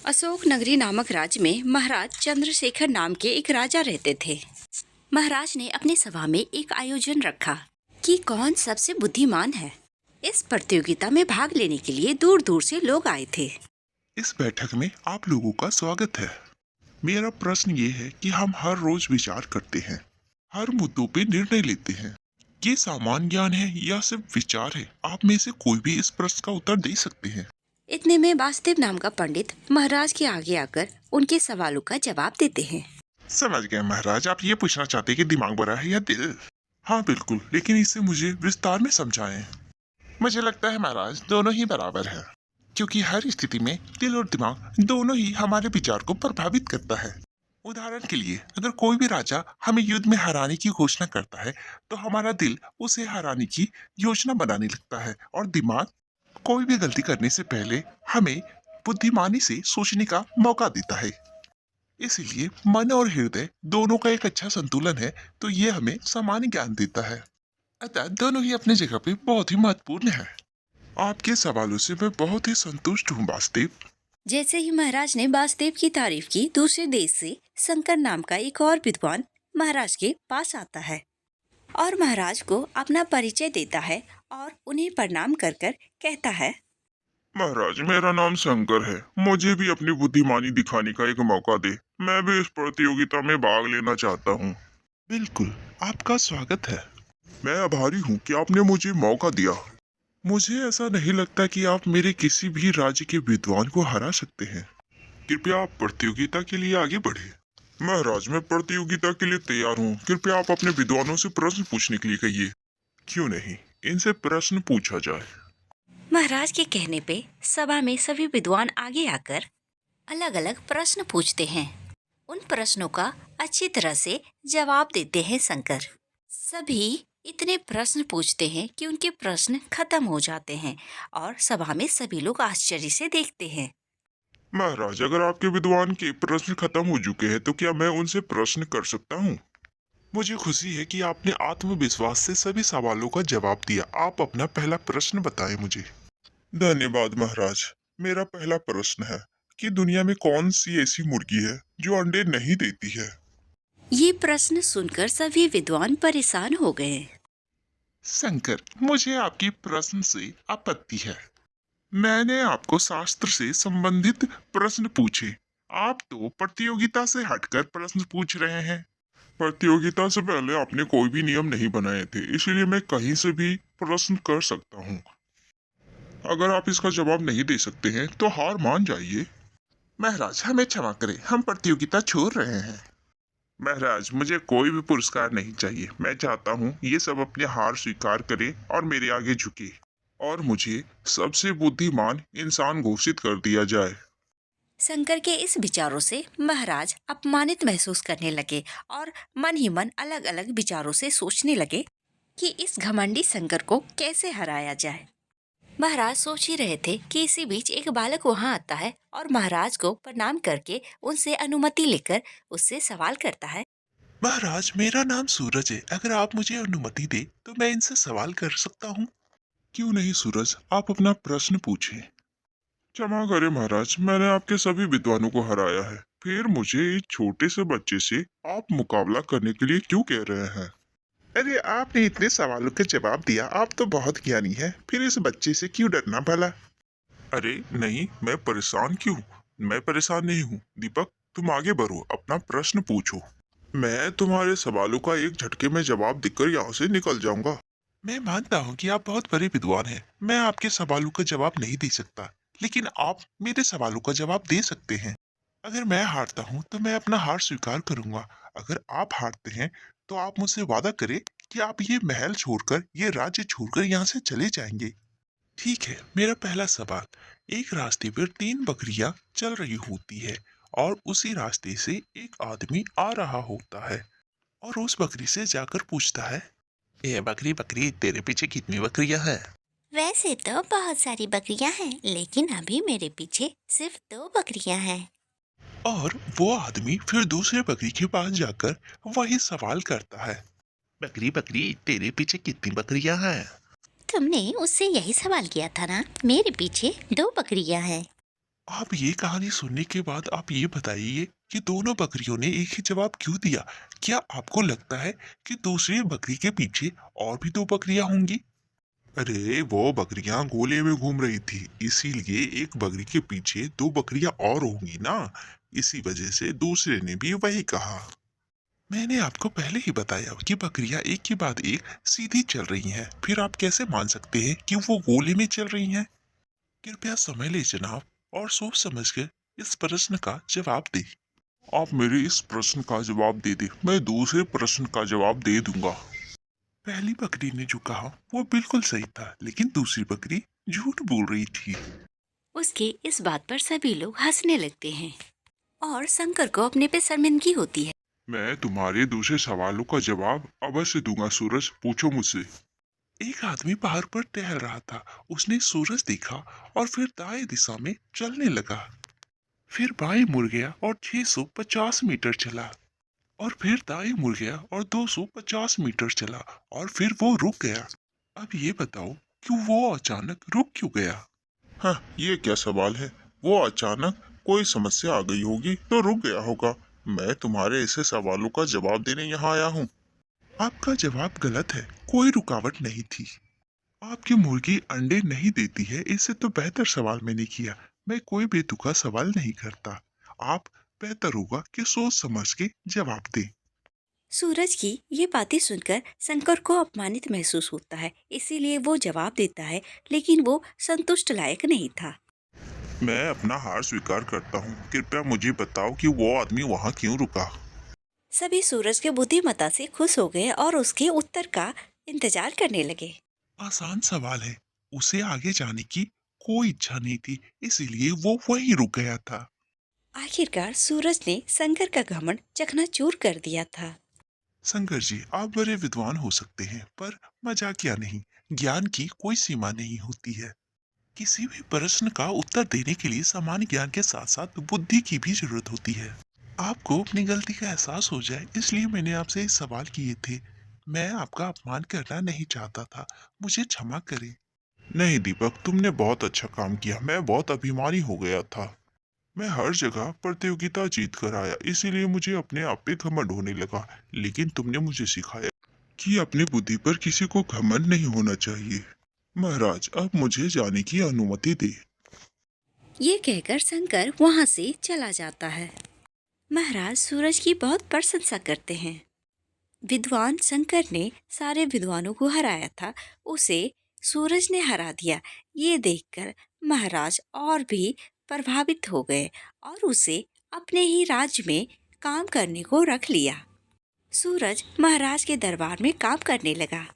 अशोक नगरी नामक राज्य में महाराज चंद्रशेखर नाम के एक राजा रहते थे। महाराज ने अपनी सभा में एक आयोजन रखा कि कौन सबसे बुद्धिमान है। इस प्रतियोगिता में भाग लेने के लिए दूर दूर से लोग आए थे। इस बैठक में आप लोगों का स्वागत है। मेरा प्रश्न ये है कि हम हर रोज विचार करते हैं, हर मुद्दों पे निर्णय लेते हैं। ये सामान्य ज्ञान है या सिर्फ विचार है? आप में से कोई भी इस प्रश्न का उत्तर दे सकते हैं। इतने में वासुदेव नाम का पंडित महाराज के आगे आकर उनके सवालों का जवाब देते हैं। समझ गए महाराज, आप ये पूछना चाहते हैं कि दिमाग बड़ा है या दिल? हाँ बिल्कुल, लेकिन इसे मुझे विस्तार में समझाएं। मुझे लगता है महाराज दोनों ही बराबर है, क्योंकि हर स्थिति में दिल और दिमाग दोनों ही हमारे विचार को प्रभावित करता है। उदाहरण के लिए, अगर कोई भी राजा हमें युद्ध में हराने की घोषणा करता है तो हमारा दिल उसे हराने की योजना बनाने लगता है और दिमाग कोई भी गलती करने से पहले हमें बुद्धिमानी से सोचने का मौका देता है। इसीलिए मन और हृदय दोनों का एक अच्छा संतुलन है, तो ये हमें सामान्य ज्ञान देता है। अतः दोनों ही अपनी जगह पे बहुत ही महत्वपूर्ण है। आपके सवालों से मैं बहुत ही संतुष्ट हूँ वासुदेव। जैसे ही महाराज ने वासुदेव की तारीफ की, दूसरे देश से शंकर नाम का एक और विद्वान महाराज के पास आता है और महाराज को अपना परिचय देता है और उन्हें प्रणाम कर कर कहता है, महाराज मेरा नाम शंकर है, मुझे भी अपनी बुद्धिमानी दिखाने का एक मौका दे। मैं भी इस प्रतियोगिता में भाग लेना चाहता हूँ। बिल्कुल, आपका स्वागत है। मैं आभारी हूँ कि आपने मुझे मौका दिया। मुझे ऐसा नहीं लगता कि आप मेरे किसी भी राज्य के विद्वान को हरा सकते हैं। कृपया आप प्रतियोगिता के लिए आगे बढ़े। महाराज मैं प्रतियोगिता के लिए तैयार हूँ। कृपया आप अपने विद्वानों से प्रश्न पूछने के लिए कहिए। क्यों नहीं, इनसे प्रश्न पूछा जाए। महाराज के कहने पे सभा में सभी विद्वान आगे आकर अलग अलग प्रश्न पूछते हैं। उन प्रश्नों का अच्छी तरह से जवाब देते हैं शंकर। सभी इतने प्रश्न पूछते हैं कि उनके प्रश्न खत्म हो जाते हैं और सभा में सभी लोग आश्चर्य से देखते हैं। महाराज अगर आपके विद्वान के प्रश्न खत्म हो चुके हैं तो क्या मैं उनसे प्रश्न कर सकता हूँ? मुझे खुशी है कि आपने आत्मविश्वास से सभी सवालों का जवाब दिया। आप अपना पहला प्रश्न बताएं मुझे। धन्यवाद महाराज। मेरा पहला प्रश्न है कि दुनिया में कौन सी ऐसी मुर्गी है जो अंडे नहीं देती है? ये प्रश्न सुनकर सभी विद्वान परेशान हो गए। शंकर, मुझे आपकी प्रश्न से आपत्ति है। मैंने आपको शास्त्र से संबंधित प्रश्न पूछे। आप तो प्रतियोगिता से हटकर प्रश्न पूछ रहे हैं। प्रतियोगिता से पहले आपने कोई भी नियम नहीं बनाए थे, इसीलिए मैं कहीं से भी प्रश्न कर सकता हूँ। अगर आप इसका जवाब नहीं दे सकते हैं तो हार मान जाइए। महाराज हमें क्षमा करें, हम प्रतियोगिता छोड़ रहे हैं। महाराज मुझे कोई भी पुरस्कार नहीं चाहिए। मैं चाहता हूँ ये सब अपनी हार स्वीकार करें और मेरे आगे झुके और मुझे सबसे बुद्धिमान इंसान घोषित कर दिया जाए। शंकर के इस विचारों से महाराज अपमानित महसूस करने लगे और मन ही मन अलग अलग विचारों से सोचने लगे कि इस घमंडी शंकर को कैसे हराया जाए। महाराज सोच ही रहे थे कि इसी बीच एक बालक वहां आता है और महाराज को प्रणाम करके उनसे अनुमति लेकर उससे सवाल करता है। महाराज मेरा नाम सूरज है, अगर आप मुझे अनुमति दे तो मैं इनसे सवाल कर सकता हूँ। क्यों नहीं सूरज, आप अपना प्रश्न पूछें। क्षमा करें महाराज, मैंने आपके सभी विद्वानों को हराया है, फिर मुझे इस छोटे से बच्चे से आप मुकाबला करने के लिए क्यों कह रहे हैं? अरे आपने इतने सवालों के जवाब दिया, आप तो बहुत ज्ञानी हैं, फिर इस बच्चे से क्यों डरना भला? अरे नहीं, मैं परेशान क्यों? मैं परेशान नहीं हूँ। दीपक तुम आगे बढ़ो, अपना प्रश्न पूछो। मैं तुम्हारे सवालों का एक झटके में जवाब देकर यहाँ से निकल जाऊंगा। मैं मानता हूँ कि आप बहुत बड़े विद्वान हैं। मैं आपके सवालों का जवाब नहीं दे सकता, लेकिन आप मेरे सवालों का जवाब दे सकते हैं। अगर मैं हारता हूँ तो मैं अपना हार स्वीकार करूंगा। अगर आप हारते हैं तो आप मुझसे वादा करें कि आप ये महल छोड़कर, ये राज्य छोड़कर यहाँ से चले जाएंगे। ठीक है, मेरा पहला सवाल। एक रास्ते पर तीन बकरियां चल रही होती है और उसी रास्ते से एक आदमी आ रहा होता है और उस बकरी से जाकर पूछता है, ये बकरी बकरी तेरे पीछे कितनी बकरियां हैं? वैसे तो बहुत सारी बकरियां हैं, लेकिन अभी मेरे पीछे सिर्फ 2 बकरियां हैं। और वो आदमी फिर दूसरे बकरी के पास जाकर वही सवाल करता है, बकरी बकरी तेरे पीछे कितनी बकरियां हैं? तुमने उससे यही सवाल किया था ना, मेरे पीछे 2 बकरियां हैं। आप ये कहानी सुनने के बाद आप ये बताइए कि दोनों बकरियों ने एक ही जवाब क्यों दिया? क्या आपको लगता है कि दूसरी बकरी के पीछे और भी दो बकरियां होंगी? अरे वो बकरियां गोले में घूम रही थी, इसीलिए एक बकरी के पीछे दो बकरियां और होंगी ना। इसी वजह से दूसरे ने भी वही कहा। मैंने आपको पहले ही बताया कि बकरियां एक के बाद एक सीधी चल रही हैं, फिर आप कैसे मान सकते हैं कि वो गोले में चल रही हैं? कृपया समय ले जनाब, और सोच समझ कर इस प्रश्न का जवाब दे। आप मेरे इस प्रश्न का जवाब दे दे, मैं दूसरे प्रश्न का जवाब दे दूंगा। पहली बकरी ने जो कहा वो बिल्कुल सही था, लेकिन दूसरी बकरी झूठ बोल रही थी। उसके इस बात पर सभी लोग हंसने लगते हैं और शंकर को अपने पे शर्मिंदगी होती है। मैं तुम्हारे दूसरे सवालों का जवाब अवश्य दूंगा सूरज, पूछो मुझसे। एक आदमी पहाड़ पर टहल रहा था। उसने सूरज देखा और फिर दाएं दिशा में चलने लगा। फिर बाएं मुड़ गया और 650 मीटर चला, और फिर दाएं मुड़ गया और 250 मीटर चला, और फिर वो रुक गया। अब ये बताओ कि वो अचानक रुक क्यों गया? हाँ, ये क्या सवाल है? वो अचानक कोई समस्या आ गई होगी तो रुक गया होगा। मैं तुम्हारे ऐसे सवालों का जवाब देने यहाँ आया हूँ। आपका जवाब गलत है, कोई रुकावट नहीं थी। आपकी मुर्गी अंडे नहीं देती है, इससे तो बेहतर सवाल मैंने किया। मैं कोई बेतुका सवाल नहीं करता। आप बेहतर होगा कि सोच समझ के जवाब दें। सूरज की ये बातें सुनकर शंकर को अपमानित महसूस होता है, इसीलिए वो जवाब देता है, लेकिन वो संतुष्ट लायक नहीं था। मैं अपना हार स्वीकार करता हूँ। कृपया मुझे बताओ कि वो आदमी वहाँ क्यों रुका? सभी सूरज के बुद्धिमत्ता से खुश हो गए और उसके उत्तर का इंतजार करने लगे। आसान सवाल है। उसे आगे जाने की कोई इच्छा नहीं थी, इसीलिए वो वहीं रुक गया था। आखिरकार सूरज ने शंकर का घमंड चकनाचूर कर दिया था। शंकर जी, आप बड़े विद्वान हो सकते हैं, पर मजाकिया नहीं। ज्ञान की कोई सीमा नहीं होती है। किसी भी प्रश्न का उत्तर देने के लिए सामान्य ज्ञान के साथ साथ बुद्धि की भी जरूरत होती है। आपको अपनी गलती का एहसास हो जाए, इसलिए मैंने आपसे ये सवाल किए थे। मैं आपका अपमान करना नहीं चाहता था, मुझे क्षमा करें। नहीं दीपक, तुमने बहुत अच्छा काम किया। मैं बहुत अभिमानी हो गया था। मैं हर जगह प्रतियोगिता जीत कर आया, इसीलिए मुझे अपने आप पे घमंड होने लगा। लेकिन तुमने मुझे सिखाया कि अपनी बुद्धि पर किसी को घमंड नहीं होना चाहिए। महाराज, अब मुझे जाने की अनुमति दे। ये कहकर शंकर वहां से चला जाता है। महाराज सूरज की बहुत प्रशंसा करते हैं। विद्वान शंकर ने सारे विद्वानों को हराया था, उसे सूरज ने हरा दिया। ये देखकर महाराज और भी प्रभावित हो गए और उसे अपने ही राज्य में काम करने को रख लिया। सूरज महाराज के दरबार में काम करने लगा।